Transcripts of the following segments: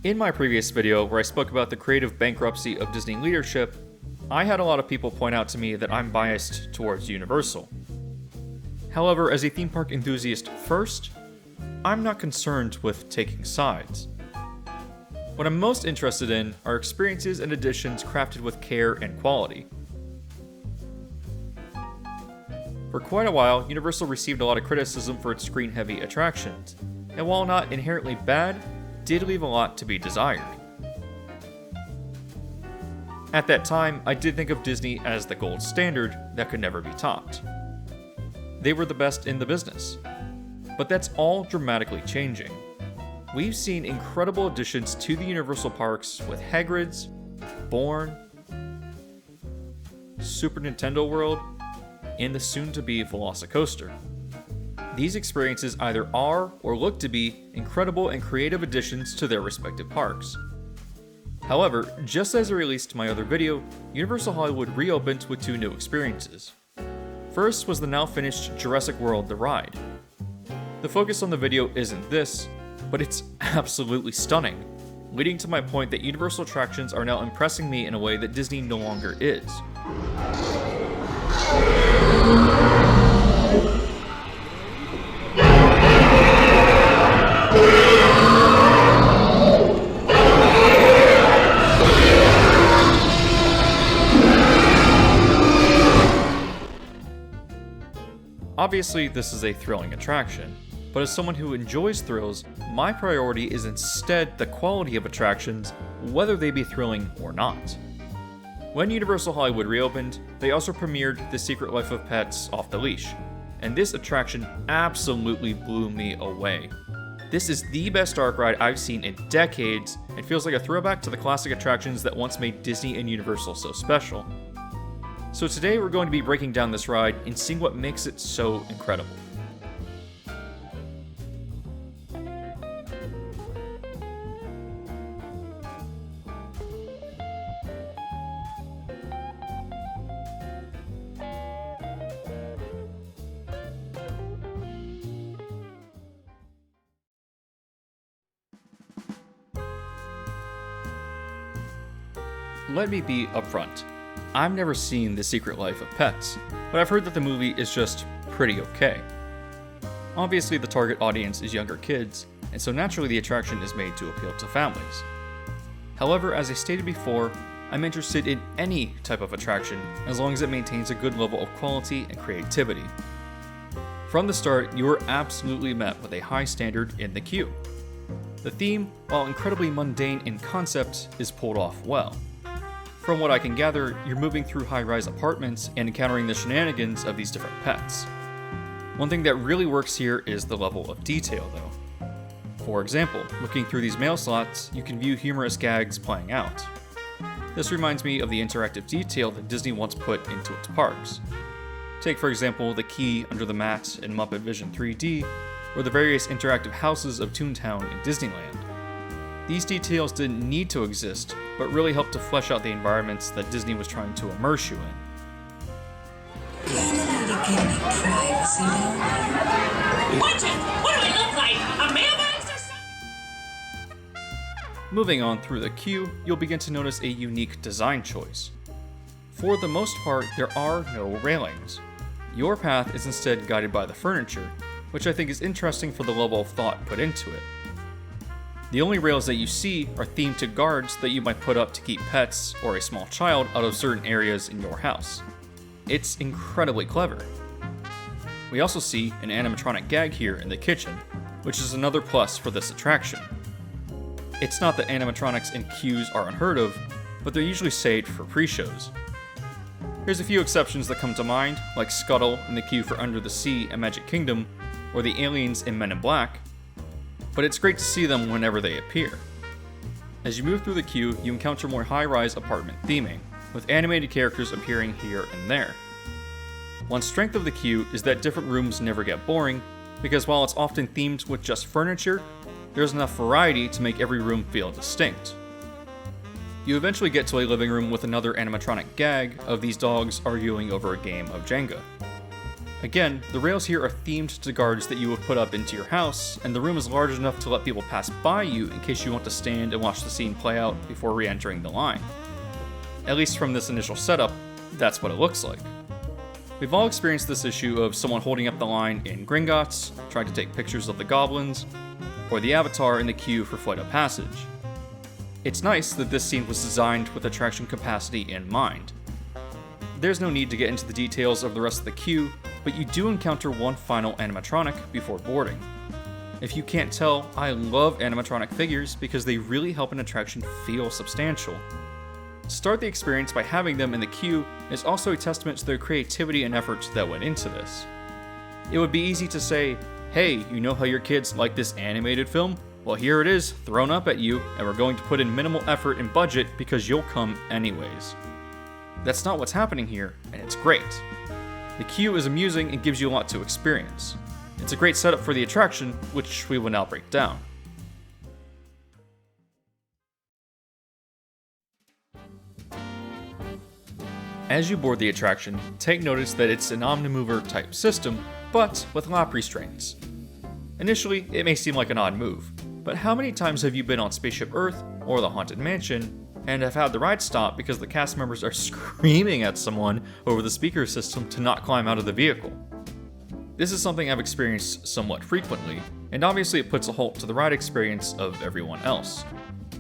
In my previous video, where I spoke about the creative bankruptcy of Disney leadership, I had a lot of people point out to me that I'm biased towards Universal. However, as a theme park enthusiast first, I'm not concerned with taking sides. What I'm most interested in are experiences and additions crafted with care and quality. For quite a while, Universal received a lot of criticism for its screen-heavy attractions, and while not inherently bad, did leave a lot to be desired. At that time, I did think of Disney as the gold standard that could never be topped. They were the best in the business. But that's all dramatically changing. We've seen incredible additions to the Universal parks with Hagrid's, Bourne, Super Nintendo World, and the soon-to-be Velocicoaster. These experiences either are or look to be incredible and creative additions to their respective parks. However, just as I released my other video, Universal Hollywood reopened with two new experiences. First was the now finished Jurassic World The Ride. The focus on the video isn't this, but it's absolutely stunning, leading to my point that Universal attractions are now impressing me in a way that Disney no longer is. Obviously, this is a thrilling attraction, but as someone who enjoys thrills, my priority is instead the quality of attractions, whether they be thrilling or not. When Universal Hollywood reopened, they also premiered The Secret Life of Pets Off the Leash, and this attraction absolutely blew me away. This is the best dark ride I've seen in decades, and feels like a throwback to the classic attractions that once made Disney and Universal so special. So today we're going to be breaking down this ride and seeing what makes it so incredible. Let me be upfront. I've never seen The Secret Life of Pets, but I've heard that the movie is just pretty okay. Obviously, the target audience is younger kids, and so naturally the attraction is made to appeal to families. However, as I stated before, I'm interested in any type of attraction as long as it maintains a good level of quality and creativity. From the start, you are absolutely met with a high standard in the queue. The theme, while incredibly mundane in concept, is pulled off well. From what I can gather, you're moving through high-rise apartments and encountering the shenanigans of these different pets. One thing that really works here is the level of detail, though. For example, looking through these mail slots, you can view humorous gags playing out. This reminds me of the interactive detail that Disney once put into its parks. Take, for example, the key under the mat in Muppet Vision 3D, or the various interactive houses of Toontown in Disneyland. These details didn't need to exist, but really helped to flesh out the environments that Disney was trying to immerse you in. Watch it! What do I look like? A mailbox or something? Moving on through the queue, you'll begin to notice a unique design choice. For the most part, there are no railings. Your path is instead guided by the furniture, which I think is interesting for the level of thought put into it. The only rails that you see are themed to guards that you might put up to keep pets or a small child out of certain areas in your house. It's incredibly clever. We also see an animatronic gag here in the kitchen, which is another plus for this attraction. It's not that animatronics in queues are unheard of, but they're usually saved for pre-shows. Here's a few exceptions that come to mind, like Scuttle in the queue for Under the Sea and Magic Kingdom, or the aliens in Men in Black, but it's great to see them whenever they appear. As you move through the queue, you encounter more high-rise apartment theming, with animated characters appearing here and there. One strength of the queue is that different rooms never get boring, because while it's often themed with just furniture, there's enough variety to make every room feel distinct. You eventually get to a living room with another animatronic gag of these dogs arguing over a game of Jenga. Again, the rails here are themed to guards that you would put up into your house, and the room is large enough to let people pass by you in case you want to stand and watch the scene play out before re-entering the line. At least from this initial setup, that's what it looks like. We've all experienced this issue of someone holding up the line in Gringotts, trying to take pictures of the goblins, or the Avatar in the queue for Flight of Passage. It's nice that this scene was designed with attraction capacity in mind. There's no need to get into the details of the rest of the queue, but you do encounter one final animatronic before boarding. If you can't tell, I love animatronic figures because they really help an attraction feel substantial. To start the experience by having them in the queue is also a testament to their creativity and efforts that went into this. It would be easy to say, hey, you know how your kids like this animated film? Well, here it is, thrown up at you, and we're going to put in minimal effort and budget because you'll come anyways. That's not what's happening here, and it's great. The queue is amusing and gives you a lot to experience. It's a great setup for the attraction, which we will now break down. As you board the attraction, take notice that it's an Omnimover type system, but with lap restraints. Initially, it may seem like an odd move, but how many times have you been on Spaceship Earth or the Haunted Mansion and have had the ride stop because the cast members are screaming at someone over the speaker system to not climb out of the vehicle? This is something I've experienced somewhat frequently, and obviously it puts a halt to the ride experience of everyone else.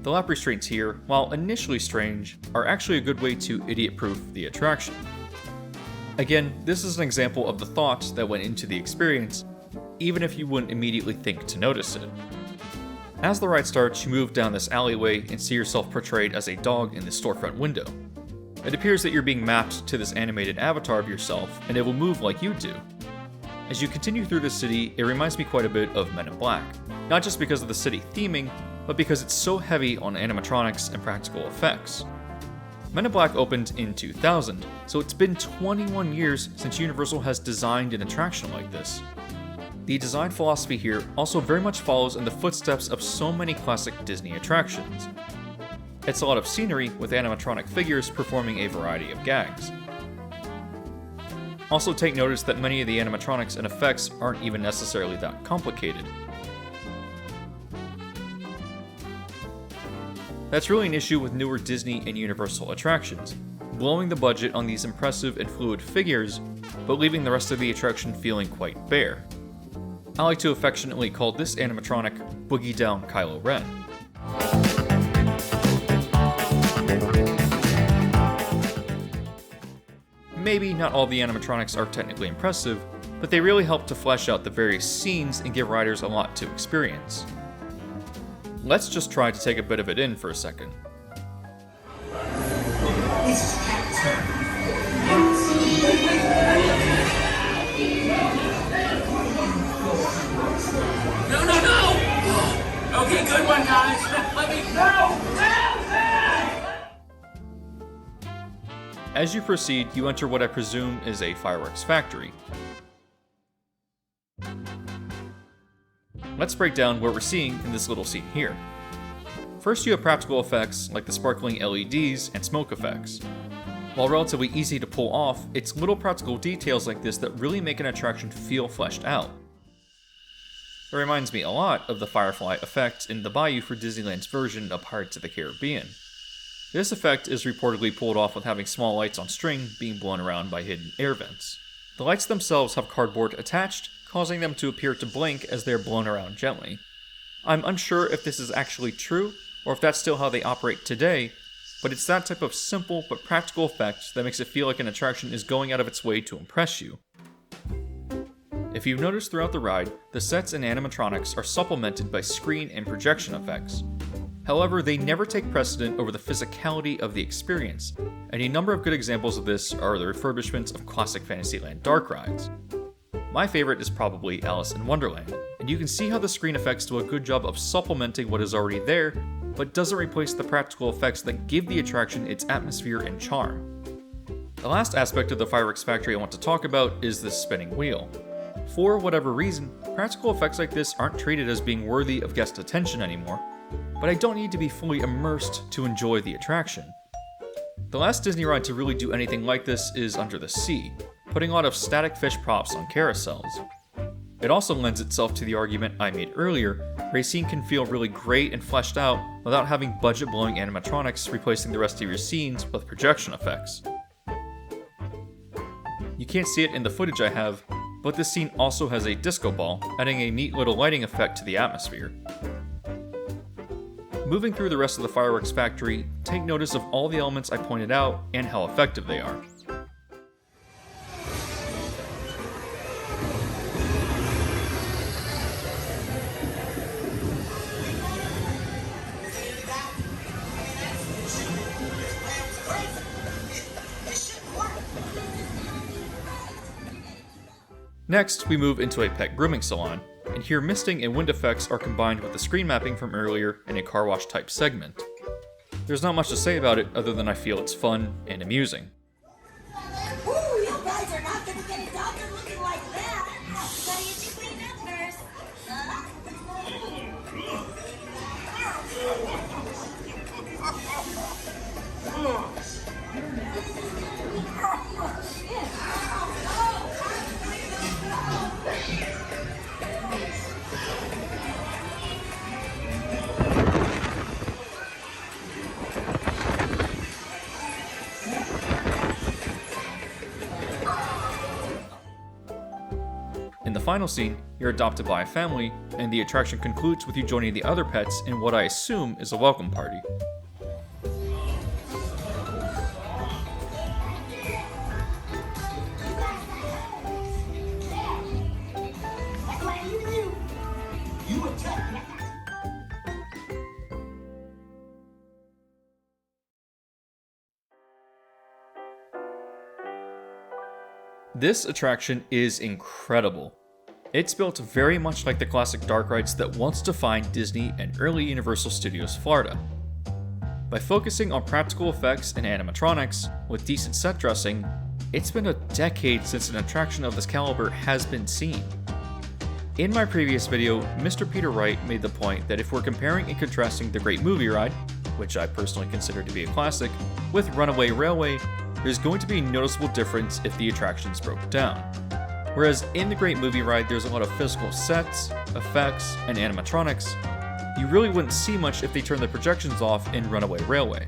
The lap restraints here, while initially strange, are actually a good way to idiot-proof the attraction. Again, this is an example of the thought that went into the experience, even if you wouldn't immediately think to notice it. As the ride starts, you move down this alleyway and see yourself portrayed as a dog in the storefront window. It appears that you're being mapped to this animated avatar of yourself, and it will move like you do. As you continue through the city, it reminds me quite a bit of Men in Black, not just because of the city theming, but because it's so heavy on animatronics and practical effects. Men in Black opened in 2000, so it's been 21 years since Universal has designed an attraction like this. The design philosophy here also very much follows in the footsteps of so many classic Disney attractions. It's a lot of scenery with animatronic figures performing a variety of gags. Also take notice that many of the animatronics and effects aren't even necessarily that complicated. That's really an issue with newer Disney and Universal attractions, blowing the budget on these impressive and fluid figures, but leaving the rest of the attraction feeling quite bare. I like to affectionately call this animatronic Boogie Down Kylo Ren. Maybe not all the animatronics are technically impressive, but they really help to flesh out the various scenes and give riders a lot to experience. Let's just try to take a bit of it in for a second. No! Okay, good one, guys. Let me go! As you proceed, you enter what I presume is a fireworks factory. Let's break down what we're seeing in this little scene here. First, you have practical effects like the sparkling LEDs and smoke effects. While relatively easy to pull off, it's little practical details like this that really make an attraction feel fleshed out. It reminds me a lot of the Firefly effect in the Bayou for Disneyland's version of Pirates of the Caribbean. This effect is reportedly pulled off with having small lights on string being blown around by hidden air vents. The lights themselves have cardboard attached, causing them to appear to blink as they are blown around gently. I'm unsure if this is actually true, or if that's still how they operate today, but it's that type of simple but practical effect that makes it feel like an attraction is going out of its way to impress you. If you've noticed throughout the ride, the sets and animatronics are supplemented by screen and projection effects. However, they never take precedent over the physicality of the experience, and a number of good examples of this are the refurbishments of classic Fantasyland dark rides. My favorite is probably Alice in Wonderland, and you can see how the screen effects do a good job of supplementing what is already there, but doesn't replace the practical effects that give the attraction its atmosphere and charm. The last aspect of the fireworks factory I want to talk about is this spinning wheel. For whatever reason, practical effects like this aren't treated as being worthy of guest attention anymore, but I don't need to be fully immersed to enjoy the attraction. The last Disney ride to really do anything like this is Under the Sea, putting a lot of static fish props on carousels. It also lends itself to the argument I made earlier, where a scene can feel really great and fleshed out without having budget-blowing animatronics replacing the rest of your scenes with projection effects. You can't see it in the footage I have, but this scene also has a disco ball, adding a neat little lighting effect to the atmosphere. Moving through the rest of the fireworks factory, take notice of all the elements I pointed out and how effective they are. Next, we move into a pet grooming salon, and here misting and wind effects are combined with the screen mapping from earlier in a car wash type segment. There's not much to say about it other than I feel it's fun and amusing. Ooh, you guys are not gonna get a doctor looking like that. Gotta get you cleaned up first. In the final scene, you're adopted by a family, and the attraction concludes with you joining the other pets in what I assume is a welcome party. This attraction is incredible. It's built very much like the classic dark rides that once defined Disney and early Universal Studios Florida. By focusing on practical effects and animatronics, with decent set dressing, it's been a decade since an attraction of this caliber has been seen. In my previous video, Mr. Peter Wright made the point that if we're comparing and contrasting the Great Movie Ride, which I personally consider to be a classic, with Runaway Railway, there's going to be a noticeable difference if the attractions broke down. Whereas in the Great Movie Ride there's a lot of physical sets, effects, and animatronics, you really wouldn't see much if they turned the projections off in Runaway Railway.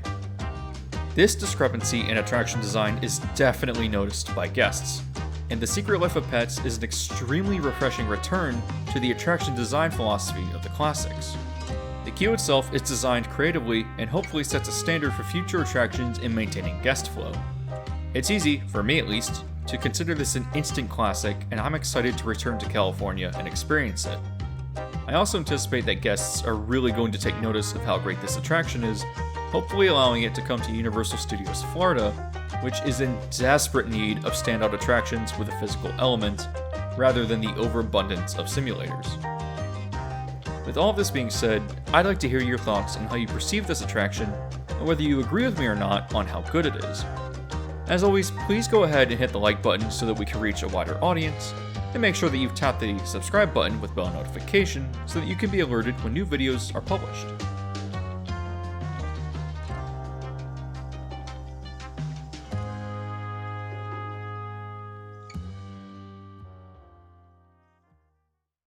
This discrepancy in attraction design is definitely noticed by guests, and The Secret Life of Pets is an extremely refreshing return to the attraction design philosophy of the classics. The queue itself is designed creatively and hopefully sets a standard for future attractions in maintaining guest flow. It's easy, for me at least, to consider this an instant classic, and I'm excited to return to California and experience it. I also anticipate that guests are really going to take notice of how great this attraction is, hopefully allowing it to come to Universal Studios Florida, which is in desperate need of standout attractions with a physical element, rather than the overabundance of simulators. With all of this being said, I'd like to hear your thoughts on how you perceive this attraction, and whether you agree with me or not on how good it is. As always, please go ahead and hit the like button so that we can reach a wider audience, and make sure that you've tapped the subscribe button with bell notification so that you can be alerted when new videos are published.